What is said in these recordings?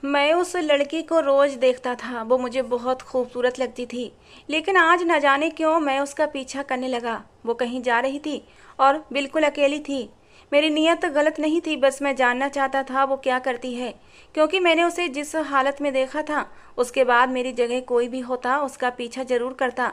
मैं उस लड़की को रोज़ देखता था, वो मुझे बहुत खूबसूरत लगती थी। लेकिन आज न जाने क्यों मैं उसका पीछा करने लगा। वो कहीं जा रही थी और बिल्कुल अकेली थी। मेरी नीयत गलत नहीं थी, बस मैं जानना चाहता था वो क्या करती है, क्योंकि मैंने उसे जिस हालत में देखा था, उसके बाद मेरी जगह कोई भी होता उसका पीछा ज़रूर करता।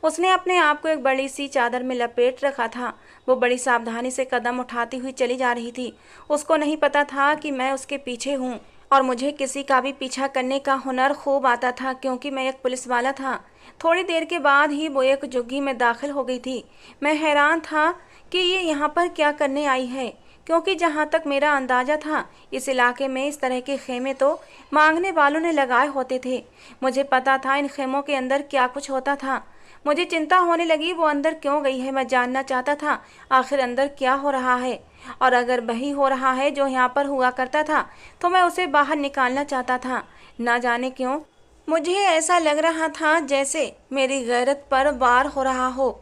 उसने अपने आप को एक बड़ी सी चादर में लपेट रखा था। वो बड़ी सावधानी से कदम उठाती हुई चली जा रही थी। उसको नहीं पता था कि मैं उसके पीछे हूँ और मुझे किसी का भी पीछा करने का हुनर खूब आता था, क्योंकि मैं एक पुलिस वाला था। थोड़ी देर के बाद ही वो एक झुग्गी में दाखिल हो गई थी। मैं हैरान था कि ये यहाँ पर क्या करने आई है, क्योंकि जहाँ तक मेरा अंदाज़ा था, इस इलाके में इस तरह के खेमे तो मांगने वालों ने लगाए होते थे। मुझे पता था इन खेमों के अंदर क्या कुछ होता था। मुझे चिंता होने लगी, वो अंदर क्यों गई है। मैं जानना चाहता था आखिर अंदर क्या हो रहा है, और अगर वही हो रहा है जो यहाँ पर हुआ करता था, तो मैं उसे बाहर निकालना चाहता था। ना जाने क्यों मुझे ऐसा लग रहा था जैसे मेरी गैरत पर वार हो रहा हो,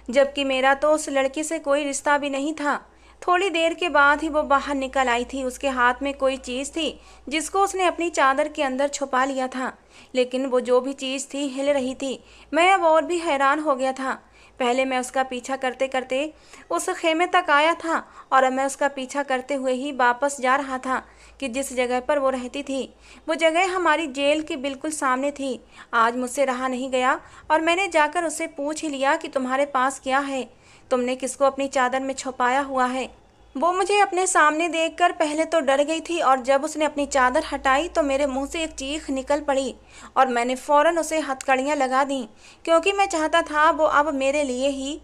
जबकि मेरा तो उस लड़की से कोई रिश्ता भी नहीं था। थोड़ी देर के बाद ही वो बाहर निकल आई थी। उसके हाथ में कोई चीज़ थी जिसको उसने अपनी चादर के अंदर छुपा लिया था, लेकिन वो जो भी चीज़ थी हिल रही थी। मैं अब और भी हैरान हो गया था। पहले मैं उसका पीछा करते करते उस खेमे तक आया था, और अब मैं उसका पीछा करते हुए ही वापस जा रहा था कि जिस जगह पर वो रहती थी, वो जगह हमारी जेल के बिल्कुल सामने थी। आज मुझसे रहा नहीं गया और मैंने जाकर उससे पूछ ही लिया कि तुम्हारे पास क्या है, तुमने किसको अपनी चादर में छुपाया हुआ है। वो मुझे अपने सामने देखकर पहले तो डर गई थी, और जब उसने अपनी चादर हटाई तो मेरे मुंह से एक चीख निकल पड़ी और मैंने फौरन उसे हथकड़ियाँ लगा दी, क्योंकि मैं चाहता था वो अब मेरे लिए ही।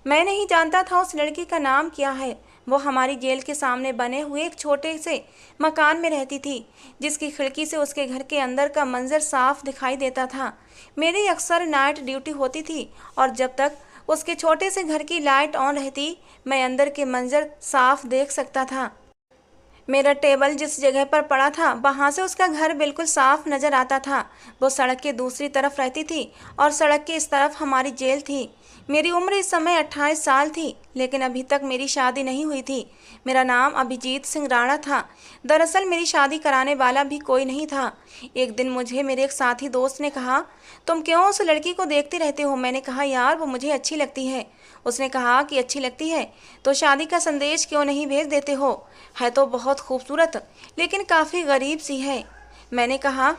मैं नहीं जानता था उस लड़की का नाम क्या है। वो हमारी जेल के सामने बने हुए एक छोटे से मकान में रहती थी, जिसकी खिड़की से उसके घर के अंदर का मंजर साफ दिखाई देता था। मेरी अक्सर नाइट ड्यूटी होती थी, और जब तक उसके छोटे से घर की लाइट ऑन रहती, मैं अंदर के मंजर साफ देख सकता था। मेरा टेबल जिस जगह पर पड़ा था, वहाँ से उसका घर बिल्कुल साफ नज़र आता था। वो सड़क के दूसरी तरफ रहती थी और सड़क के इस तरफ हमारी जेल थी। मेरी उम्र इस समय 28 साल थी, लेकिन अभी तक मेरी शादी नहीं हुई थी। मेरा नाम अभिजीत सिंह राणा था। दरअसल मेरी शादी कराने वाला भी कोई नहीं था। एक दिन मुझे मेरे एक साथी दोस्त ने कहा, तुम क्यों उस लड़की को देखते रहते हो? मैंने कहा, यार वो मुझे अच्छी लगती है। उसने कहा कि अच्छी लगती है तो शादी का संदेश क्यों नहीं भेज देते हो? है तो बहुत खूबसूरत, लेकिन काफ़ी गरीब सी है। मैंने कहा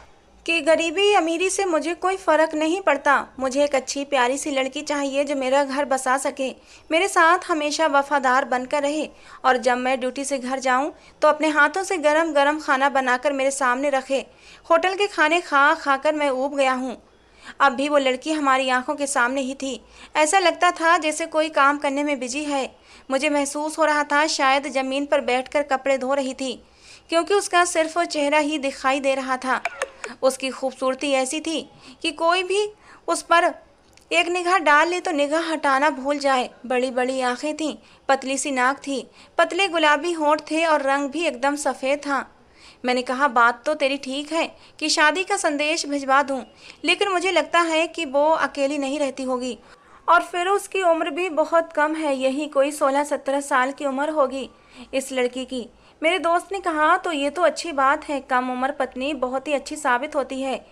कि गरीबी अमीरी से मुझे कोई फ़र्क नहीं पड़ता। मुझे एक अच्छी प्यारी सी लड़की चाहिए जो मेरा घर बसा सके, मेरे साथ हमेशा वफादार बनकर रहे, और जब मैं ड्यूटी से घर जाऊं तो अपने हाथों से गरम गरम खाना बनाकर मेरे सामने रखे। होटल के खाने खा खाकर मैं ऊब गया हूँ। अब भी वो लड़की हमारी आंखों के सामने ही थी। ऐसा लगता था जैसे कोई काम करने में बिजी है। मुझे महसूस हो रहा था शायद ज़मीन पर बैठकर कपड़े धो रही थी, क्योंकि उसका सिर्फ चेहरा ही दिखाई दे रहा था। उसकी खूबसूरती ऐसी थी कि कोई भी उस पर एक निगाह डाल ले तो निगाह हटाना भूल जाए। बड़ी बड़ी आंखें थीं, पतली सी नाक थी, पतले गुलाबी होंठ थे और रंग भी एकदम सफ़ेद था। मैंने कहा, बात तो तेरी ठीक है कि शादी का संदेश भिजवा दूं, लेकिन मुझे लगता है कि वो अकेली नहीं रहती होगी, और फिर उसकी उम्र भी बहुत कम है, यही कोई 16-17 साल की उम्र होगी इस लड़की की। मेरे दोस्त ने कहा, तो ये तो अच्छी बात है, कम उम्र पत्नी बहुत ही अच्छी साबित होती है।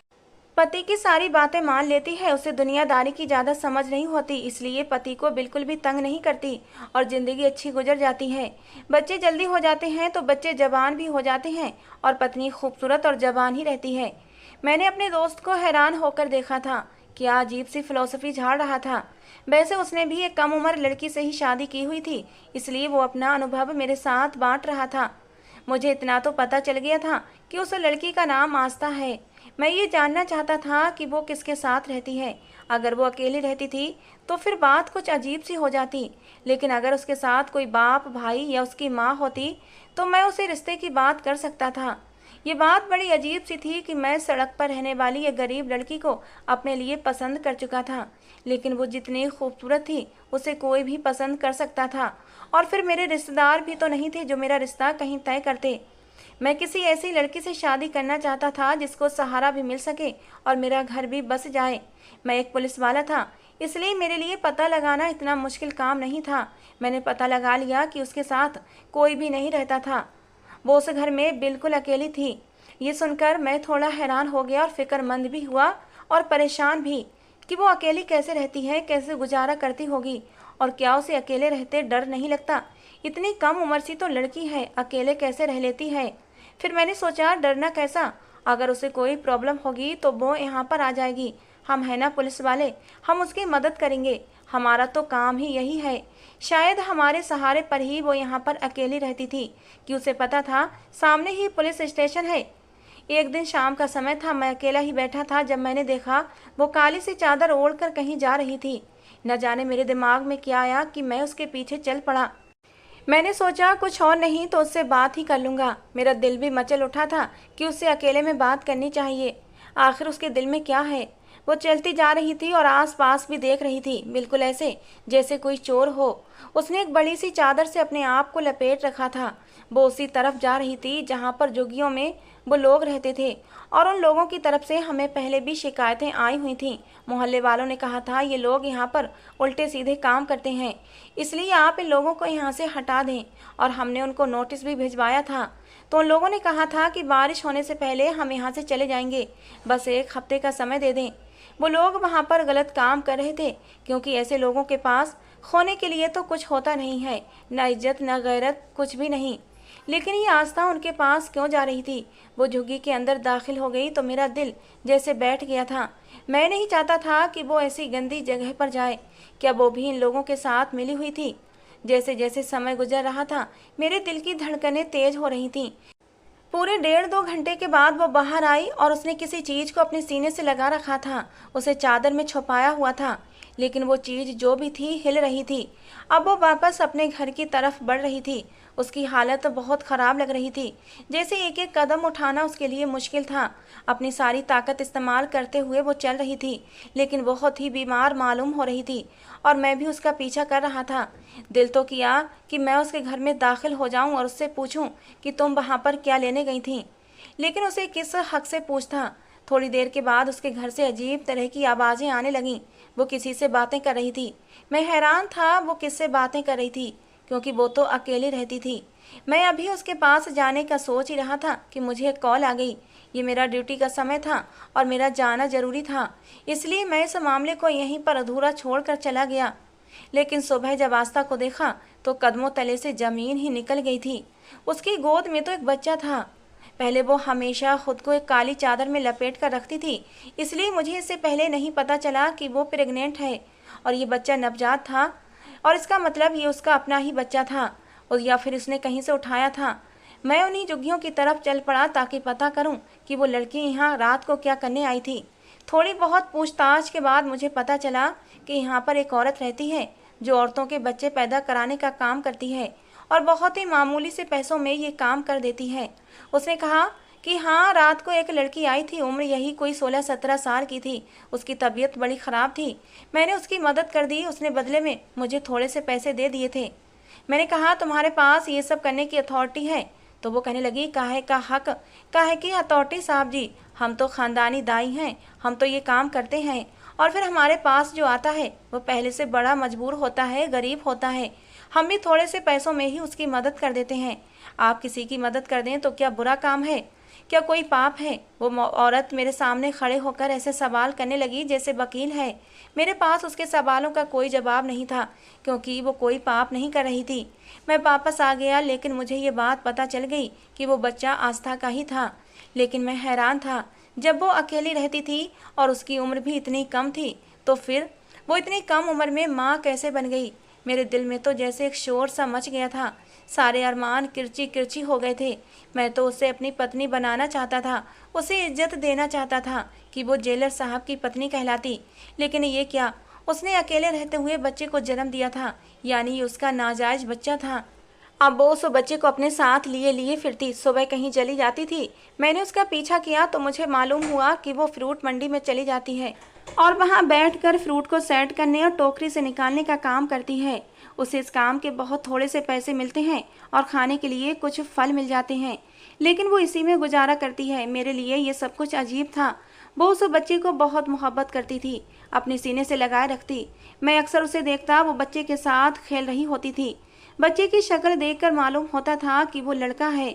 पति की सारी बातें मान लेती है, उसे दुनियादारी की ज़्यादा समझ नहीं होती, इसलिए पति को बिल्कुल भी तंग नहीं करती और ज़िंदगी अच्छी गुजर जाती है। बच्चे जल्दी हो जाते हैं तो बच्चे जवान भी हो जाते हैं, और पत्नी खूबसूरत और जवान ही रहती है। मैंने अपने दोस्त को हैरान होकर देखा था। क्या अजीब सी फिलॉसफी झाड़ रहा था। वैसे उसने भी एक कम उम्र लड़की से ही शादी की हुई थी, इसलिए वो अपना अनुभव मेरे साथ बांट रहा था। मुझे इतना तो पता चल गया था कि उस लड़की का नाम आस्था है। मैं ये जानना चाहता था कि वो किसके साथ रहती है। अगर वो अकेली रहती थी तो फिर बात कुछ अजीब सी हो जाती, लेकिन अगर उसके साथ कोई बाप, भाई या उसकी माँ होती तो मैं उसे रिश्ते की बात कर सकता था। ये बात बड़ी अजीब सी थी कि मैं सड़क पर रहने वाली एक गरीब लड़की को अपने लिए पसंद कर चुका था, लेकिन वो जितनी खूबसूरत थी उसे कोई भी पसंद कर सकता था, और फिर मेरे रिश्तेदार भी तो नहीं थे जो मेरा रिश्ता कहीं तय करते। मैं किसी ऐसी लड़की से शादी करना चाहता था जिसको सहारा भी मिल सके और मेरा घर भी बस जाए। मैं एक पुलिस वाला था, इसलिए मेरे लिए पता लगाना इतना मुश्किल काम नहीं था। मैंने पता लगा लिया कि उसके साथ कोई भी नहीं रहता था। वो उस घर में बिल्कुल अकेली थी। ये सुनकर मैं थोड़ा हैरान हो गया और फिक्रमंद भी हुआ और परेशान भी कि वो अकेली कैसे रहती है, कैसे गुजारा करती होगी और क्या उसे अकेले रहते डर नहीं लगता। इतनी कम उम्र सी तो लड़की है, अकेले कैसे रह लेती है। फिर मैंने सोचा डरना कैसा, अगर उसे कोई प्रॉब्लम होगी तो वो यहाँ पर आ जाएगी। हम है ना पुलिस वाले, हम उसकी मदद करेंगे, हमारा तो काम ही यही है। शायद हमारे सहारे पर ही वो यहाँ पर अकेली रहती थी कि उसे पता था सामने ही पुलिस स्टेशन है। एक दिन शाम का समय था, मैं अकेला ही बैठा था जब मैंने देखा वो काली सी चादर ओढ़कर कहीं जा रही थी। न जाने मेरे दिमाग में क्या आया कि मैं उसके पीछे चल पड़ा। मैंने सोचा कुछ और नहीं तो उससे बात ही कर लूँगा। मेरा दिल भी मचल उठा था कि उससे अकेले में बात करनी चाहिए। आखिर उसके दिल में क्या है। वो चलती जा रही थी और आसपास भी देख रही थी, बिल्कुल ऐसे जैसे कोई चोर हो। उसने एक बड़ी सी चादर से अपने आप को लपेट रखा था। वो उसी तरफ जा रही थी जहाँ पर झुग्गियों में वो लोग रहते थे और उन लोगों की तरफ से हमें पहले भी शिकायतें आई हुई थीं। मोहल्ले वालों ने कहा था ये लोग यहाँ पर उल्टे सीधे काम करते हैं, इसलिए आप इन लोगों को यहाँ से हटा दें। और हमने उनको नोटिस भी भिजवाया था, तो उन लोगों ने कहा था कि बारिश होने से पहले हम यहाँ से चले जाएंगे, बस 1 हफ्ते का समय दे दें। वो लोग वहाँ पर गलत काम कर रहे थे, क्योंकि ऐसे लोगों के पास खोने के लिए तो कुछ होता नहीं है, न इज्जत न गैरत, कुछ भी नहीं। लेकिन ये आस्था उनके पास क्यों जा रही थी। वो झुग्गी के अंदर दाखिल हो गई तो मेरा दिल जैसे बैठ गया था। मैं नहीं चाहता था कि वो ऐसी गंदी जगह पर जाए। क्या वो भी इन लोगों के साथ मिली हुई थी। जैसे जैसे समय गुजर रहा था मेरे दिल की धड़कनें तेज हो रही थीं। पूरे 1.5-2 घंटे के बाद वो बाहर आई और उसने किसी चीज़ को अपने सीने से लगा रखा था। उसे चादर में छुपाया हुआ था, लेकिन वो चीज़ जो भी थी हिल रही थी। अब वो वापस अपने घर की तरफ बढ़ रही थी। उसकी हालत बहुत ख़राब लग रही थी, जैसे एक एक कदम उठाना उसके लिए मुश्किल था। अपनी सारी ताकत इस्तेमाल करते हुए वो चल रही थी, लेकिन बहुत ही बीमार मालूम हो रही थी और मैं भी उसका पीछा कर रहा था। दिल तो किया कि मैं उसके घर में दाखिल हो जाऊं और उससे पूछूं कि तुम वहाँ पर क्या लेने गई थी, लेकिन उसे किस हक से पूछता। थोड़ी देर के बाद उसके घर से अजीब तरह की आवाज़ें आने लगीं। वो किसी से बातें कर रही थी। मैं हैरान था वो किससे बातें कर रही थी, क्योंकि वो तो अकेली रहती थी। मैं अभी उसके पास जाने का सोच ही रहा था कि मुझे एक कॉल आ गई। ये मेरा ड्यूटी का समय था और मेरा जाना जरूरी था, इसलिए मैं इस मामले को यहीं पर अधूरा छोड़कर चला गया। लेकिन सुबह जब आस्था को देखा तो कदमों तले से ज़मीन ही निकल गई थी। उसकी गोद में तो एक बच्चा था। पहले वो हमेशा खुद को एक काली चादर में लपेट कर रखती थी, इसलिए मुझे इससे पहले नहीं पता चला कि वो प्रेग्नेंट है और ये बच्चा नवजात था। और इसका मतलब ये उसका अपना ही बच्चा था और या फिर उसने कहीं से उठाया था। मैं उन्हीं झुग्गियों की तरफ चल पड़ा ताकि पता करूं कि वो लड़की यहाँ रात को क्या करने आई थी। थोड़ी बहुत पूछताछ के बाद मुझे पता चला कि यहाँ पर एक औरत रहती है जो औरतों के बच्चे पैदा कराने का काम करती है और बहुत ही मामूली से पैसों में ये काम कर देती है। उसने कहा कि हाँ, रात को एक लड़की आई थी, उम्र यही कोई 16-17 साल की थी। उसकी तबीयत बड़ी ख़राब थी। मैंने उसकी मदद कर दी। उसने बदले में मुझे थोड़े से पैसे दे दिए थे। मैंने कहा तुम्हारे पास ये सब करने की अथॉरिटी है? तो वो कहने लगी काहे का हक, काहे की अथॉरिटी साहब जी, हम तो ख़ानदानी दाई हैं, हम तो ये काम करते हैं। और फिर हमारे पास जो आता है वो पहले से बड़ा मजबूर होता है, गरीब होता है। हम भी थोड़े से पैसों में ही उसकी मदद कर देते हैं। आप किसी की मदद कर दें तो क्या बुरा काम है, क्या कोई पाप है? वो औरत मेरे सामने खड़े होकर ऐसे सवाल करने लगी जैसे वकील है। मेरे पास उसके सवालों का कोई जवाब नहीं था, क्योंकि वो कोई पाप नहीं कर रही थी। मैं वापस आ गया, लेकिन मुझे ये बात पता चल गई कि वो बच्चा आस्था का ही था। लेकिन मैं हैरान था, जब वो अकेली रहती थी और उसकी उम्र भी इतनी कम थी, तो फिर वो इतनी कम उम्र में माँ कैसे बन गई? मेरे दिल में तो जैसे एक शोर सा मच गया था। सारे अरमान किरची किरची हो गए थे। मैं तो उसे अपनी पत्नी बनाना चाहता था, उसे इज्जत देना चाहता था कि वो जेलर साहब की पत्नी कहलाती। लेकिन ये क्या, उसने अकेले रहते हुए बच्चे को जन्म दिया था, यानी ये उसका नाजायज बच्चा था। अब वो उस बच्चे को अपने साथ लिए लिए फिरती, सुबह कहीं चली जाती थी। मैंने उसका पीछा किया तो मुझे मालूम हुआ कि वो फ्रूट मंडी में चली जाती है और वहाँ बैठकर फ्रूट को सेट करने और टोकरी से निकालने का काम करती है। उसे इस काम के बहुत थोड़े से पैसे मिलते हैं और खाने के लिए कुछ फल मिल जाते हैं, लेकिन वो इसी में गुजारा करती है। मेरे लिए ये सब कुछ अजीब था। वो उस बच्चे को बहुत मोहब्बत करती थी, अपने सीने से लगाए रखती। मैं अक्सर उसे देखता, वो बच्चे के साथ खेल रही होती थी। बच्चे की शक्ल देखकर मालूम होता था कि वो लड़का है।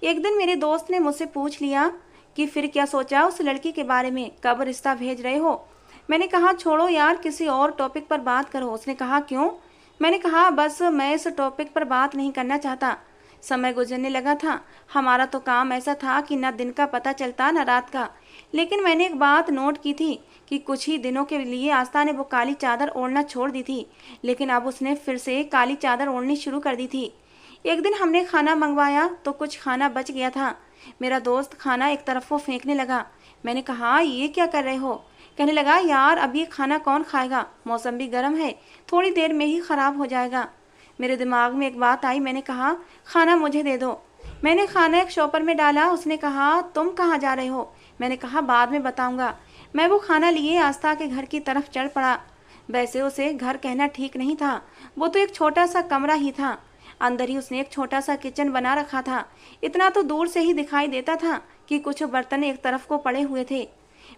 एक दिन मेरे दोस्त ने मुझसे पूछ लिया कि फिर क्या सोचा उस लड़की के बारे में, कब रिश्ता भेज रहे हो। मैंने कहा छोड़ो यार, किसी और टॉपिक पर बात करो। उसने कहा क्यों? मैंने कहा बस मैं इस टॉपिक पर बात नहीं करना चाहता। समय गुजरने लगा था। हमारा तो काम ऐसा था कि न दिन का पता चलता न रात का। लेकिन मैंने एक बात नोट की थी कि कुछ ही दिनों के लिए आस्था ने वो काली चादर ओढ़ना छोड़ दी थी, लेकिन अब उसने फिर से काली चादर ओढ़नी शुरू कर दी थी। एक दिन हमने खाना मंगवाया तो कुछ खाना बच गया था। मेरा दोस्त खाना एक तरफ वो फेंकने लगा। मैंने कहा ये क्या कर रहे हो? कहने लगा यार अब ये खाना कौन खाएगा, मौसम भी गर्म है, थोड़ी देर में ही खराब हो जाएगा। मेरे दिमाग में एक बात आई। मैंने कहा खाना मुझे दे दो। मैंने खाना एक शॉपर में डाला। उसने कहा तुम कहाँ जा रहे हो? मैंने कहा बाद में बताऊंगा। मैं वो खाना लिए आस्था के घर की तरफ चल पड़ा। वैसे उसे घर कहना ठीक नहीं था, वो तो एक छोटा सा कमरा ही था। अंदर ही उसने एक छोटा सा किचन बना रखा था। इतना तो दूर से ही दिखाई देता था कि कुछ बर्तन एक तरफ को पड़े हुए थे।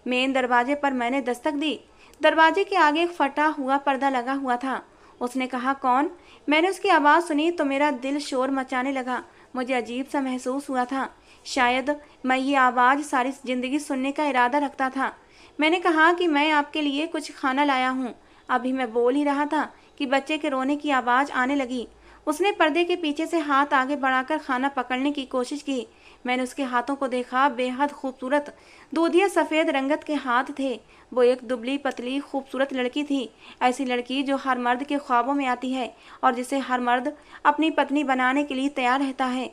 मेन दरवाजे पर मैंने दस्तक दी। दरवाजे के आगे एक फटा हुआ पर्दा लगा हुआ था। उसने कहा कौन? मैंने उसकी आवाज़ सुनी तो मेरा दिल शोर मचाने लगा। मुझे अजीब सा महसूस हुआ था। शायद मैं ये आवाज़ सारी ज़िंदगी सुनने का इरादा रखता था। मैंने कहा कि मैं आपके लिए कुछ खाना लाया हूँ। अभी मैं बोल ही रहा था कि बच्चे के रोने की आवाज़ आने लगी। उसने पर्दे के पीछे से हाथ आगे बढ़ाकर खाना पकड़ने की कोशिश की। मैंने उसके हाथों को देखा। बेहद खूबसूरत दूधिया सफ़ेद रंगत के हाथ थे। वो एक दुबली पतली खूबसूरत लड़की थी। ऐसी लड़की जो हर मर्द के ख्वाबों में आती है और जिसे हर मर्द अपनी पत्नी बनाने के लिए तैयार रहता है।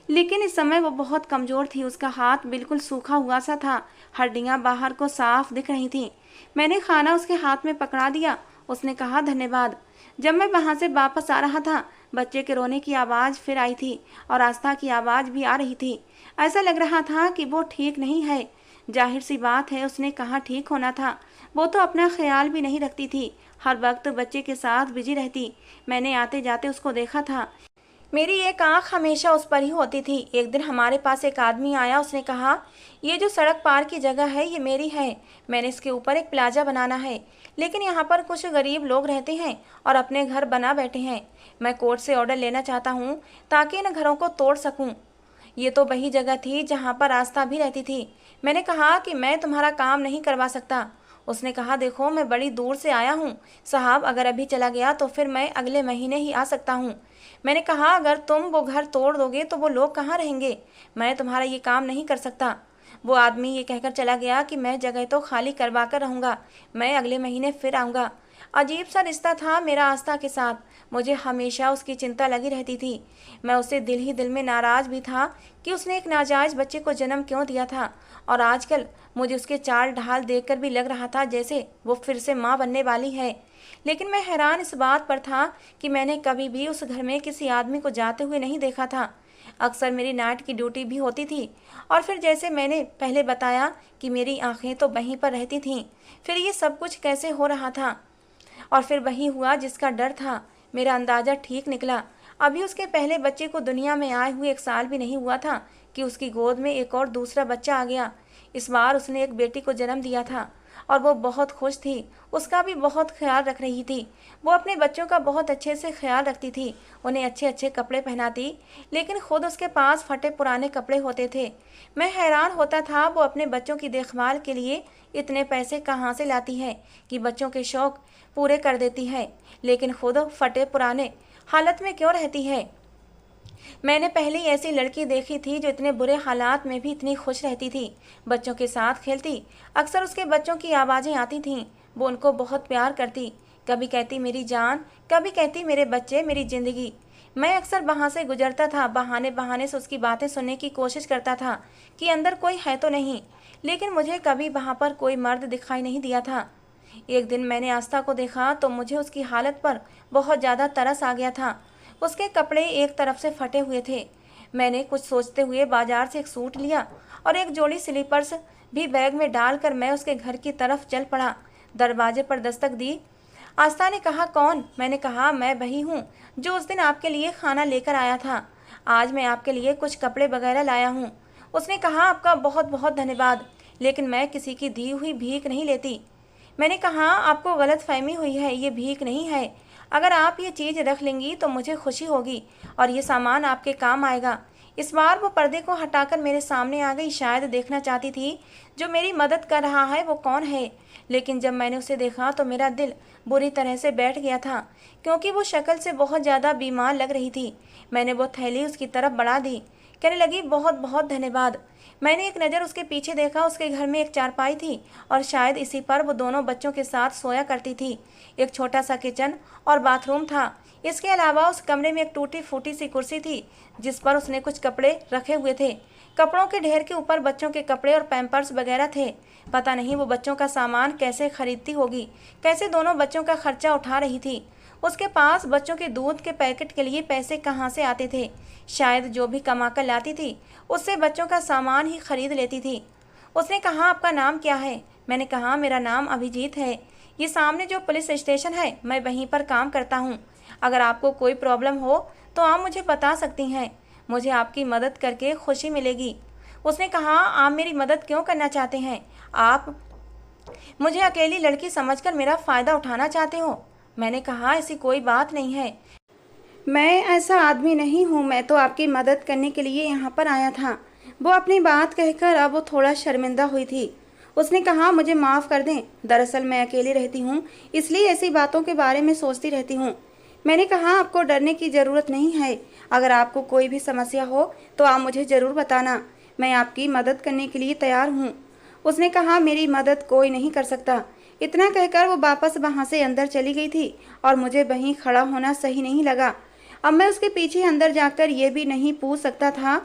लेकिन इस समय वो बहुत कमज़ोर थी। उसका हाथ बिल्कुल सूखा हुआ सा था। हड्डियाँ बाहर को साफ दिख रही थीं। मैंने खाना उसके हाथ में पकड़ा दिया। उसने कहा धन्यवाद। जब मैं वहाँ से वापस आ रहा था, बच्चे के रोने की आवाज़ फिर आई थी और आस्था की आवाज़ भी आ रही थी। ऐसा लग रहा था कि वो ठीक नहीं है। जाहिर सी बात है, उसने कहाँ ठीक होना था। वो तो अपना ख्याल भी नहीं रखती थी, हर वक्त बच्चे के साथ बिजी रहती। मैंने आते जाते उसको देखा था। मेरी एक आंख हमेशा उस पर ही होती थी। एक दिन हमारे पास एक आदमी आया। उसने कहा ये जो सड़क पार की जगह है ये मेरी है। मैंने इसके ऊपर एक प्लाजा बनाना है, लेकिन यहाँ पर कुछ गरीब लोग रहते हैं और अपने घर बना बैठे हैं। मैं कोर्ट से ऑर्डर लेना चाहता हूँ ताकि इन घरों को तोड़ सकूँ। ये तो वही जगह थी जहाँ पर आस्था भी रहती थी। मैंने कहा कि मैं तुम्हारा काम नहीं करवा सकता। उसने कहा देखो मैं बड़ी दूर से आया हूँ साहब, अगर अभी चला गया तो फिर मैं अगले महीने ही आ सकता हूँ। मैंने कहा अगर तुम वो घर तोड़ दोगे तो वो लोग कहाँ रहेंगे? मैं तुम्हारा ये काम नहीं कर सकता। वो आदमी ये कहकर चला गया कि मैं जगह तो खाली करवा कर रहूँगा, मैं अगले महीने फिर आऊँगा। अजीब सा रिश्ता था मेरा आस्था के साथ। मुझे हमेशा उसकी चिंता लगी रहती थी। मैं उससे दिल ही दिल में नाराज़ भी था कि उसने एक नाजायज़ बच्चे को जन्म क्यों दिया था। और आजकल मुझे उसके चाल ढाल देखकर भी लग रहा था जैसे वो फिर से माँ बनने वाली है। लेकिन मैं हैरान इस बात पर था कि मैंने कभी भी उस घर में किसी आदमी को जाते हुए नहीं देखा था। अक्सर मेरी नाइट की ड्यूटी भी होती थी और फिर जैसे मैंने पहले बताया कि मेरी आंखें तो वहीं पर रहती थीं। फिर ये सब कुछ कैसे हो रहा था? और फिर वही हुआ जिसका डर था। मेरा अंदाज़ा ठीक निकला। अभी उसके पहले बच्चे को दुनिया में आए हुए 1 साल भी नहीं हुआ था कि उसकी गोद में एक और दूसरा बच्चा आ गया। इस बार उसने एक बेटी को जन्म दिया था और वो बहुत खुश थी। उसका भी बहुत ख्याल रख रही थी। वो अपने बच्चों का बहुत अच्छे से ख्याल रखती थी, उन्हें अच्छे अच्छे कपड़े पहनाती, लेकिन खुद उसके पास फटे पुराने कपड़े होते थे। मैं हैरान होता था वो अपने बच्चों की देखभाल के लिए इतने पैसे कहाँ से लाती है कि बच्चों के शौक पूरे कर देती है, लेकिन खुद फटे पुराने हालत में क्यों रहती है। मैंने पहले ऐसी लड़की देखी थी जो इतने बुरे हालात में भी इतनी खुश रहती थी, बच्चों के साथ खेलती। अक्सर उसके बच्चों की आवाज़ें आती थीं। वो उनको बहुत प्यार करती। कभी कहती मेरी जान, कभी कहती मेरे बच्चे, मेरी ज़िंदगी। मैं अक्सर वहाँ से गुजरता था, बहाने बहाने से उसकी बातें सुनने की कोशिश करता था कि अंदर कोई है तो नहीं, लेकिन मुझे कभी वहाँ पर कोई मर्द दिखाई नहीं दिया था। एक दिन मैंने आस्था को देखा तो मुझे उसकी हालत पर बहुत ज़्यादा तरस आ गया था। उसके कपड़े एक तरफ से फटे हुए थे। मैंने कुछ सोचते हुए बाजार से एक सूट लिया और एक जोड़ी स्लीपर्स भी बैग में डालकर मैं उसके घर की तरफ चल पड़ा। दरवाजे पर दस्तक दी। आस्था ने कहा कौन? मैंने कहा मैं वही हूँ जो उस दिन आपके लिए खाना लेकर आया था। आज मैं आपके लिए कुछ कपड़े वगैरह लाया हूँ। उसने कहा आपका बहुत बहुत धन्यवाद, लेकिन मैं किसी की दी हुई भीख नहीं लेती। मैंने कहा आपको गलतफहमी हुई है, ये भीख नहीं है। अगर आप ये चीज़ रख लेंगी तो मुझे खुशी होगी और ये सामान आपके काम आएगा। इस बार वो पर्दे को हटाकर मेरे सामने आ गई। शायद देखना चाहती थी जो मेरी मदद कर रहा है वो कौन है। लेकिन जब मैंने उसे देखा तो मेरा दिल बुरी तरह से बैठ गया था, क्योंकि वो शक्ल से बहुत ज़्यादा बीमार लग रही थी। मैंने वो थैली उसकी तरफ बढ़ा दी, कहने लगी, बहुत बहुत धन्यवाद। मैंने एक नज़र उसके पीछे देखा। उसके घर में एक चारपाई थी और शायद इसी पर वो दोनों बच्चों के साथ सोया करती थी। एक छोटा सा किचन और बाथरूम था। इसके अलावा उस कमरे में एक टूटी फूटी सी कुर्सी थी जिस पर उसने कुछ कपड़े रखे हुए थे। कपड़ों के ढेर के ऊपर बच्चों के कपड़े और पैम्पर्स वगैरह थे। पता नहीं वो बच्चों का सामान कैसे खरीदती होगी, कैसे दोनों बच्चों का खर्चा उठा रही थी। उसके पास बच्चों के दूध के पैकेट के लिए पैसे कहाँ से आते थे। शायद जो भी कमा कर लाती थी उससे बच्चों का सामान ही खरीद लेती थी। उसने कहा, आपका नाम क्या है? मैंने कहा, मेरा नाम अभिजीत है। ये सामने जो पुलिस स्टेशन है, मैं वहीं पर काम करता हूँ। अगर आपको कोई प्रॉब्लम हो तो आप मुझे बता सकती हैं। मुझे आपकी मदद करके खुशी मिलेगी। उसने कहा, आप मेरी मदद क्यों करना चाहते हैं? आप मुझे अकेली लड़की समझकर मेरा फ़ायदा उठाना चाहते हो? मैंने कहा, ऐसी कोई बात नहीं है। मैं ऐसा आदमी नहीं हूँ। मैं तो आपकी मदद करने के लिए यहाँ पर आया था। वो अपनी बात कहकर अब वो थोड़ा शर्मिंदा हुई थी। उसने कहा, मुझे माफ़ कर दें। दरअसल मैं अकेली रहती हूँ, इसलिए ऐसी बातों के बारे में सोचती रहती हूँ। मैंने कहा, आपको डरने की ज़रूरत नहीं है। अगर आपको कोई भी समस्या हो तो आप मुझे ज़रूर बताना। मैं आपकी मदद करने के लिए तैयार हूँ। उसने कहा, मेरी मदद कोई नहीं कर सकता। इतना कहकर वो वापस वहाँ से अंदर चली गई थी और मुझे वहीं खड़ा होना सही नहीं लगा। अब मैं उसके पीछे अंदर जाकर ये भी नहीं पूछ सकता था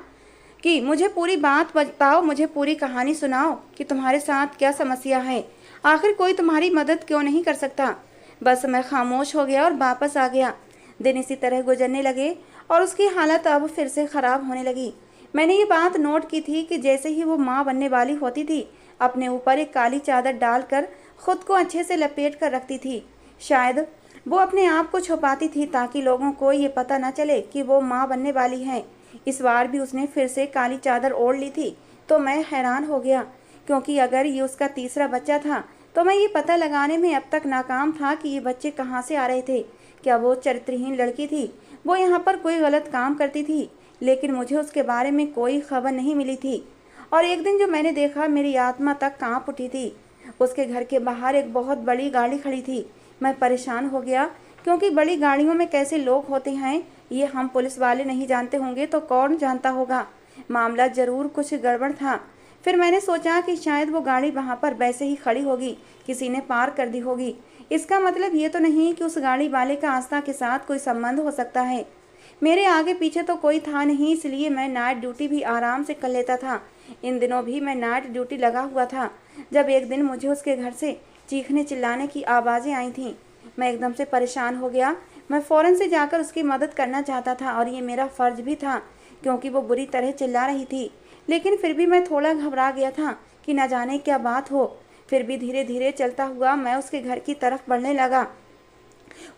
कि मुझे पूरी बात बताओ, मुझे पूरी कहानी सुनाओ कि तुम्हारे साथ क्या समस्या है। आखिर कोई तुम्हारी मदद क्यों नहीं कर सकता। बस मैं खामोश हो गया और वापस आ गया। दिन इसी तरह गुजरने लगे और उसकी हालत अब फिर से ख़राब होने लगी। मैंने ये बात नोट की थी कि जैसे ही वो माँ बनने वाली होती थी, अपने ऊपर एक काली चादर डालकर खुद को अच्छे से लपेट कर रखती थी। शायद वो अपने आप को छुपाती थी ताकि लोगों को ये पता न चले कि वो माँ बनने वाली है। इस बार भी उसने फिर से काली चादर ओढ़ ली थी तो मैं हैरान हो गया, क्योंकि अगर ये उसका तीसरा बच्चा था तो मैं ये पता लगाने में अब तक नाकाम था कि ये बच्चे कहाँ से आ रहे थे। क्या वो चरित्रहीन लड़की थी? वो यहाँ पर कोई गलत काम करती थी, लेकिन मुझे उसके बारे में कोई खबर नहीं मिली थी। और एक दिन जो मैंने देखा, मेरी आत्मा तक कांप उठी थी। उसके घर के बाहर एक बहुत बड़ी गाड़ी खड़ी थी। मैं परेशान हो गया, क्योंकि बड़ी गाड़ियों में कैसे लोग होते हैं ये हम पुलिस वाले नहीं जानते होंगे तो कौन जानता होगा। मामला ज़रूर कुछ गड़बड़ था। फिर मैंने सोचा कि शायद वो गाड़ी वहाँ पर वैसे ही खड़ी होगी, किसी ने पार कर दी होगी। इसका मतलब ये तो नहीं कि उस गाड़ी वाले का आस्था के साथ कोई संबंध हो सकता है। मेरे आगे पीछे तो कोई था नहीं, इसलिए मैं नाइट ड्यूटी भी आराम से कर लेता था। इन दिनों भी मैं नाइट ड्यूटी लगा हुआ था जब एक दिन मुझे उसके घर से चीखने चिल्लाने की आवाज़ें आई थीं। मैं एकदम से परेशान हो गया। मैं फ़ौरन से जाकर उसकी मदद करना चाहता था और ये मेरा फ़र्ज भी था, क्योंकि वो बुरी तरह चिल्ला रही थी। लेकिन फिर भी मैं थोड़ा घबरा गया था कि न जाने क्या बात हो। फिर भी धीरे धीरे चलता हुआ मैं उसके घर की तरफ बढ़ने लगा।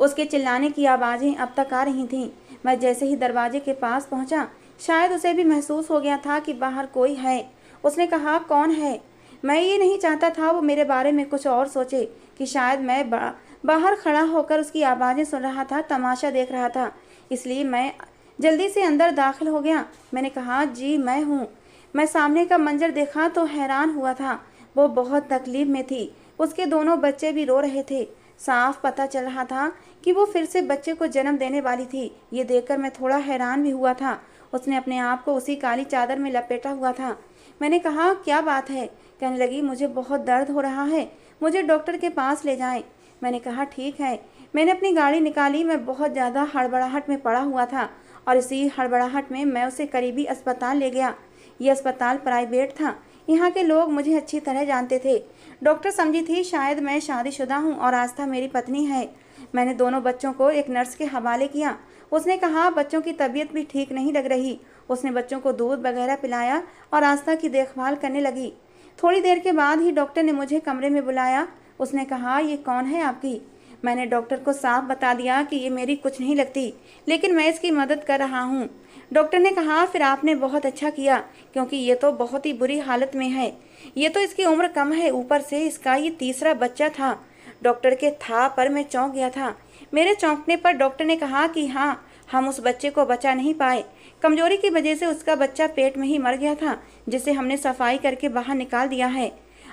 उसके चिल्लाने की आवाज़ें अब तक आ रही थीं। मैं जैसे ही दरवाजे के पास पहुंचा, शायद उसे भी महसूस हो गया था कि बाहर कोई है। उसने कहा, कौन है? मैं ये नहीं चाहता था वो मेरे बारे में कुछ और सोचे कि शायद मैं बाहर खड़ा होकर उसकी आवाज़ें सुन रहा था, तमाशा देख रहा था। इसलिए मैं जल्दी से अंदर दाखिल हो गया। मैंने कहा, जी मैं हूँ। मैं सामने का मंजर देखा तो हैरान हुआ था। वो बहुत तकलीफ में थी। उसके दोनों बच्चे भी रो रहे थे। साफ पता चल रहा था कि वो फिर से बच्चे को जन्म देने वाली थी। ये देखकर मैं थोड़ा हैरान भी हुआ था। उसने अपने आप को उसी काली चादर में लपेटा हुआ था। मैंने कहा, क्या बात है? कहने लगी, मुझे बहुत दर्द हो रहा है, मुझे डॉक्टर के पास ले जाएं। मैंने कहा, ठीक है। मैंने अपनी गाड़ी निकाली। मैं बहुत ज़्यादा हड़बड़ाहट में पड़ा हुआ था और इसी हड़बड़ाहट में मैं उसे करीबी अस्पताल ले गया। ये अस्पताल प्राइवेट था। यहाँ के लोग मुझे अच्छी तरह जानते थे। डॉक्टर समझी थी शायद मैं शादीशुदा हूँ और आस्था मेरी पत्नी है। मैंने दोनों बच्चों को एक नर्स के हवाले किया। उसने कहा, बच्चों की तबीयत भी ठीक नहीं लग रही। उसने बच्चों को दूध वगैरह पिलाया और आस्था की देखभाल करने लगी। थोड़ी देर के बाद ही डॉक्टर ने मुझे कमरे में बुलाया। उसने कहा, ये कौन है आपकी? मैंने डॉक्टर को साफ बता दिया कि ये मेरी कुछ नहीं लगती, लेकिन मैं इसकी मदद कर रहा हूँ। डॉक्टर ने कहा, फिर आपने बहुत अच्छा किया, क्योंकि ये तो बहुत ही बुरी हालत में है। ये तो इसकी उम्र कम है, ऊपर से इसका ये तीसरा बच्चा था। डॉक्टर के था पर मैं चौंक गया था। मेरे चौंकने पर डॉक्टर ने कहा कि हाँ, हम उस बच्चे को बचा नहीं पाए। कमजोरी की वजह से उसका बच्चा पेट में ही मर गया था, जिसे हमने सफाई करके बाहर निकाल दिया है।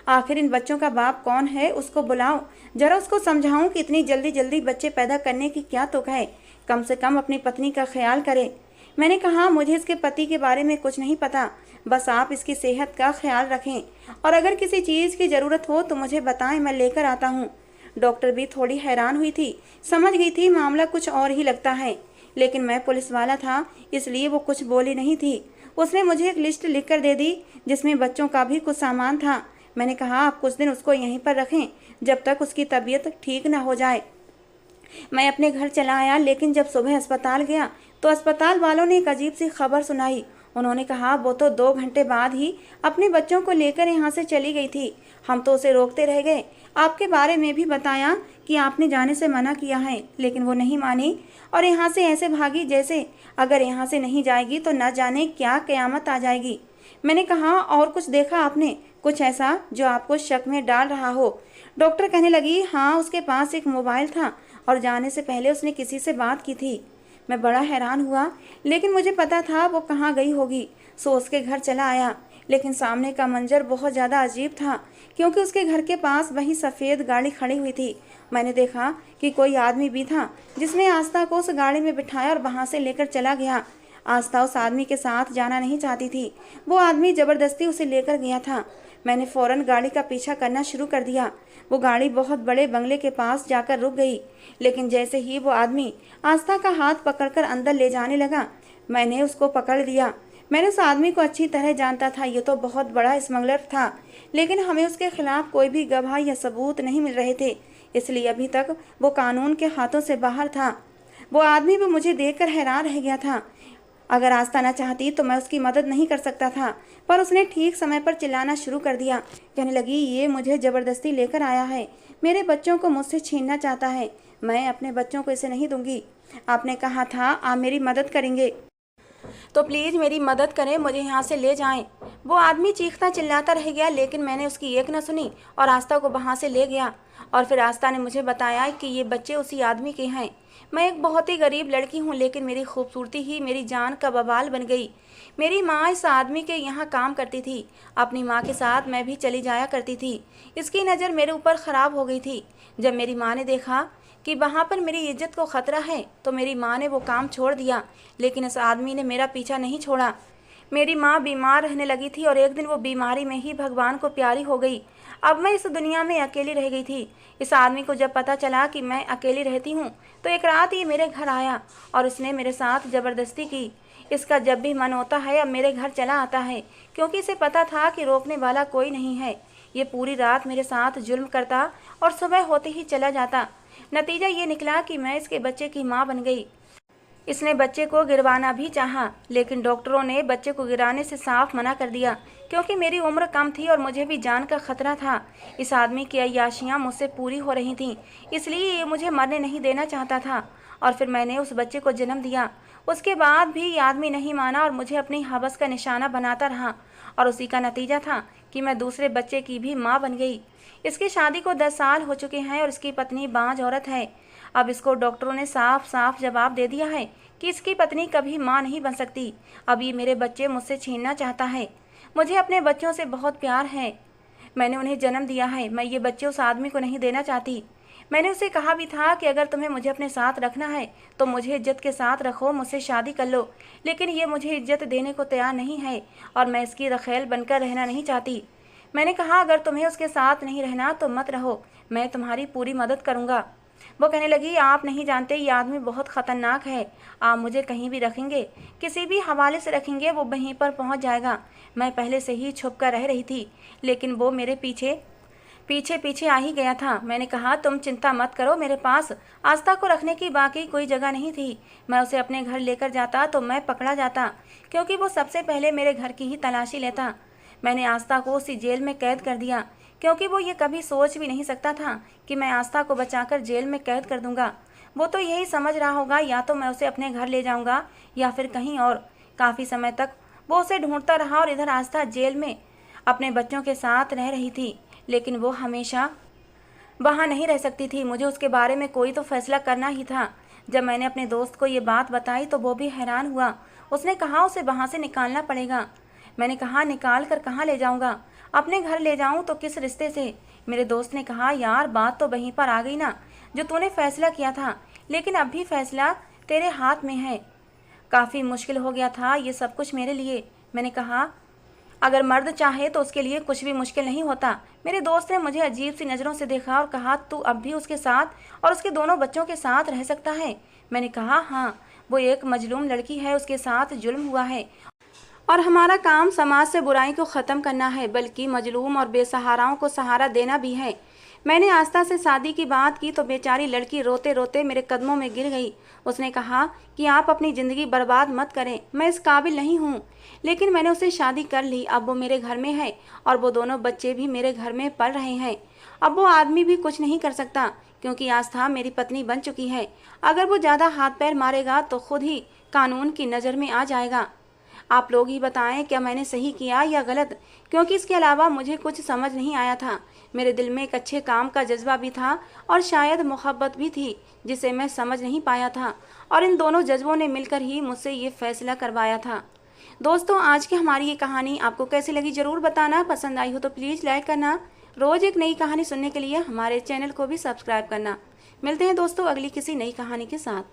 आखिर इन बच्चों का बाप कौन है, उसको बुलाओ, जरा उसको समझाऊं कि इतनी जल्दी जल्दी बच्चे पैदा करने की क्या तुक है। कम से कम अपनी पत्नी का ख्याल करे। मैंने कहा, मुझे इसके पति के बारे में कुछ नहीं पता, बस आप इसकी सेहत का ख्याल रखें और अगर किसी चीज़ की ज़रूरत हो तो मुझे बताएं, मैं लेकर आता हूँ। डॉक्टर भी थोड़ी हैरान हुई थी, समझ गई थी मामला कुछ और ही लगता है, लेकिन मैं पुलिस वाला था इसलिए वो कुछ बोली नहीं थी। उसने मुझे एक लिस्ट लिख कर दे दी जिसमें बच्चों का भी कुछ सामान था। मैंने कहा, आप कुछ दिन उसको यहीं पर रखें जब तक उसकी तबीयत ठीक ना हो जाए। मैं अपने घर चला आया, लेकिन जब सुबह अस्पताल गया तो अस्पताल वालों ने एक अजीब सी खबर सुनाई। उन्होंने कहा वो तो 2 घंटे बाद ही अपने बच्चों को लेकर यहाँ से चली गई थी। हम तो उसे रोकते रह गए, आपके बारे में भी बताया कि आपने जाने से मना किया है, लेकिन वो नहीं मानी और यहाँ से ऐसे भागी जैसे अगर यहाँ से नहीं जाएगी तो न जाने क्या क़यामत आ जाएगी। मैंने कहा, और कुछ देखा आपने, कुछ ऐसा जो आपको शक में डाल रहा हो? डॉक्टर कहने लगी, हाँ, उसके पास एक मोबाइल था और जाने से पहले उसने किसी से बात की थी। मैं बड़ा हैरान हुआ, लेकिन मुझे पता था वो कहाँ गई होगी, सो उसके घर चला आया। लेकिन सामने का मंजर बहुत ज़्यादा अजीब था, क्योंकि उसके घर के पास वही सफ़ेद गाड़ी खड़ी हुई थी। मैंने देखा कि कोई आदमी भी था जिसने आस्था को उस गाड़ी में बिठाया और वहाँ से लेकर चला गया। आस्था उस आदमी के साथ जाना नहीं चाहती थी, वो आदमी ज़बरदस्ती उसे लेकर गया था। मैंने फ़ौरन गाड़ी का पीछा करना शुरू कर दिया। वो गाड़ी बहुत बड़े बंगले के पास जाकर रुक गई, लेकिन जैसे ही वो आदमी आस्था का हाथ पकड़कर अंदर ले जाने लगा, मैंने उसको पकड़ लिया। मैंने उस आदमी को अच्छी तरह जानता था, ये तो बहुत बड़ा स्मगलर था, लेकिन हमें उसके खिलाफ कोई भी गवाह या सबूत नहीं मिल रहे थे, इसलिए अभी तक वो कानून के हाथों से बाहर था। वो आदमी भी मुझे देखकर हैरान रह गया था। अगर आस्था न चाहती तो मैं उसकी मदद नहीं कर सकता था, पर उसने ठीक समय पर चिल्लाना शुरू कर दिया। कहने लगी, ये मुझे ज़बरदस्ती लेकर आया है, मेरे बच्चों को मुझसे छीनना चाहता है, मैं अपने बच्चों को इसे नहीं दूंगी। आपने कहा था आप मेरी मदद करेंगे, तो प्लीज़ मेरी मदद करें, मुझे यहाँ से ले जाएं। वो आदमी चीखता चिल्लाता रह गया, लेकिन मैंने उसकी एक न सुनी और आस्था को वहाँ से ले गया। और फिर आस्था ने मुझे बताया कि ये बच्चे उसी आदमी के हैं। मैं एक बहुत ही गरीब लड़की हूँ, लेकिन मेरी खूबसूरती ही मेरी जान का बवाल बन गई। मेरी माँ इस आदमी के यहाँ काम करती थी, अपनी माँ के साथ मैं भी चली जाया करती थी। इसकी नज़र मेरे ऊपर ख़राब हो गई थी। जब मेरी माँ ने देखा कि वहाँ पर मेरी इज्जत को ख़तरा है तो मेरी माँ ने वो काम छोड़ दिया, लेकिन इस आदमी ने मेरा पीछा नहीं छोड़ा। मेरी माँ बीमार रहने लगी थी और एक दिन वो बीमारी में ही भगवान को प्यारी हो गई। अब मैं इस दुनिया में अकेली रह गई थी। इस आदमी को जब पता चला कि मैं अकेली रहती हूँ तो एक रात ये मेरे घर आया और उसने मेरे साथ ज़बरदस्ती की। इसका जब भी मन होता है अब मेरे घर चला आता है, क्योंकि इसे पता था कि रोकने वाला कोई नहीं है। ये पूरी रात मेरे साथ जुल्म करता और सुबह होते ही चला जाता। नतीजा ये निकला कि मैं इसके बच्चे की माँ बन गई। इसने बच्चे को गिरवाना भी चाहा, लेकिन डॉक्टरों ने बच्चे को गिराने से साफ मना कर दिया, क्योंकि मेरी उम्र कम थी और मुझे भी जान का खतरा था। इस आदमी की अय्याशियाँ मुझसे पूरी हो रही थीं, इसलिए ये मुझे मरने नहीं देना चाहता था और फिर मैंने उस बच्चे को जन्म दिया। उसके बाद भी ये आदमी नहीं माना और मुझे अपनी हवस का निशाना बनाता रहा और उसी का नतीजा था कि मैं दूसरे बच्चे की भी माँ बन गई। इसकी शादी को 10 साल हो चुके हैं और इसकी पत्नी बांझ औरत है। अब इसको डॉक्टरों ने साफ साफ जवाब दे दिया है कि इसकी पत्नी कभी माँ नहीं बन सकती। अब ये मेरे बच्चे मुझसे छीनना चाहता है। मुझे अपने बच्चों से बहुत प्यार है, मैंने उन्हें जन्म दिया है। मैं ये बच्चे उस आदमी को नहीं देना चाहती। मैंने उसे कहा भी था कि अगर तुम्हें मुझे अपने साथ रखना है तो मुझे इज्जत के साथ रखो, मुझसे शादी कर लो, लेकिन ये मुझे इज्जत देने को तैयार नहीं है और मैं इसकी रखेल बनकर रहना नहीं चाहती। मैंने कहा, अगर तुम्हें उसके साथ नहीं रहना तो मत रहो, मैं तुम्हारी पूरी मदद करूँगा। वो कहने लगी, आप नहीं जानते ये आदमी बहुत ख़तरनाक है। आप मुझे कहीं भी रखेंगे, किसी भी हवाले से रखेंगे, वो वहीं पर पहुंच जाएगा। मैं पहले से ही छुप कर रह रही थी, लेकिन वो मेरे पीछे पीछे आ ही गया था। मैंने कहा, तुम चिंता मत करो, मेरे पास आस्था को रखने की बाकी कोई जगह नहीं थी। मैं उसे अपने घर लेकर जाता तो मैं पकड़ा जाता, क्योंकि वो सबसे पहले मेरे घर की ही तलाशी लेता। मैंने आस्था को उसी जेल में कैद कर दिया, क्योंकि वो ये कभी सोच भी नहीं सकता था कि मैं आस्था को बचाकर जेल में कैद कर दूंगा। वो तो यही समझ रहा होगा, या तो मैं उसे अपने घर ले जाऊंगा या फिर कहीं और। काफ़ी समय तक वो उसे ढूंढता रहा और इधर आस्था जेल में अपने बच्चों के साथ रह रही थी, लेकिन वो हमेशा वहाँ नहीं रह सकती थी। मुझे उसके बारे में कोई तो फैसला करना ही था। जब मैंने अपने दोस्त को ये बात बताई तो वो भी हैरान हुआ। उसने कहा उसे वहाँ से निकालना पड़ेगा। मैंने कहा निकाल कर कहाँ ले जाऊँगा? अपने घर ले जाऊँ तो किस रिश्ते से? मेरे दोस्त ने कहा यार बात तो वहीं पर आ गई ना, जो तूने फैसला किया था, लेकिन अब भी फैसला तेरे हाथ में है। काफ़ी मुश्किल हो गया था ये सब कुछ मेरे लिए। मैंने कहा अगर मर्द चाहे तो उसके लिए कुछ भी मुश्किल नहीं होता। मेरे दोस्त ने मुझे अजीब सी नज़रों से देखा और कहा तू अब भी उसके साथ और उसके दोनों बच्चों के साथ रह सकता है? मैंने कहा हाँ, वो एक मजलूम लड़की है, उसके साथ जुल्म हुआ है और हमारा काम समाज से बुराई को ख़त्म करना है, बल्कि मजलूम और बेसहाराओं को सहारा देना भी है। मैंने आस्था से शादी की बात की तो बेचारी लड़की रोते रोते मेरे कदमों में गिर गई। उसने कहा कि आप अपनी ज़िंदगी बर्बाद मत करें, मैं इस काबिल नहीं हूँ। लेकिन मैंने उससे शादी कर ली। अब वो मेरे घर में है और वो दोनों बच्चे भी मेरे घर में पल रहे हैं। अब वो आदमी भी कुछ नहीं कर सकता, क्योंकि आस्था मेरी पत्नी बन चुकी है। अगर वो ज़्यादा हाथ पैर मारेगा तो खुद ही कानून की नज़र में आ जाएगा। आप लोग ही बताएं क्या मैंने सही किया या गलत, क्योंकि इसके अलावा मुझे कुछ समझ नहीं आया था। मेरे दिल में एक अच्छे काम का जज्बा भी था और शायद मोहब्बत भी थी, जिसे मैं समझ नहीं पाया था, और इन दोनों जज्बों ने मिलकर ही मुझसे ये फैसला करवाया था। दोस्तों, आज की हमारी ये कहानी आपको कैसी लगी ज़रूर बताना। पसंद आई हो तो प्लीज़ लाइक करना। रोज़ एक नई कहानी सुनने के लिए हमारे चैनल को भी सब्सक्राइब करना। मिलते हैं दोस्तों अगली किसी नई कहानी के साथ।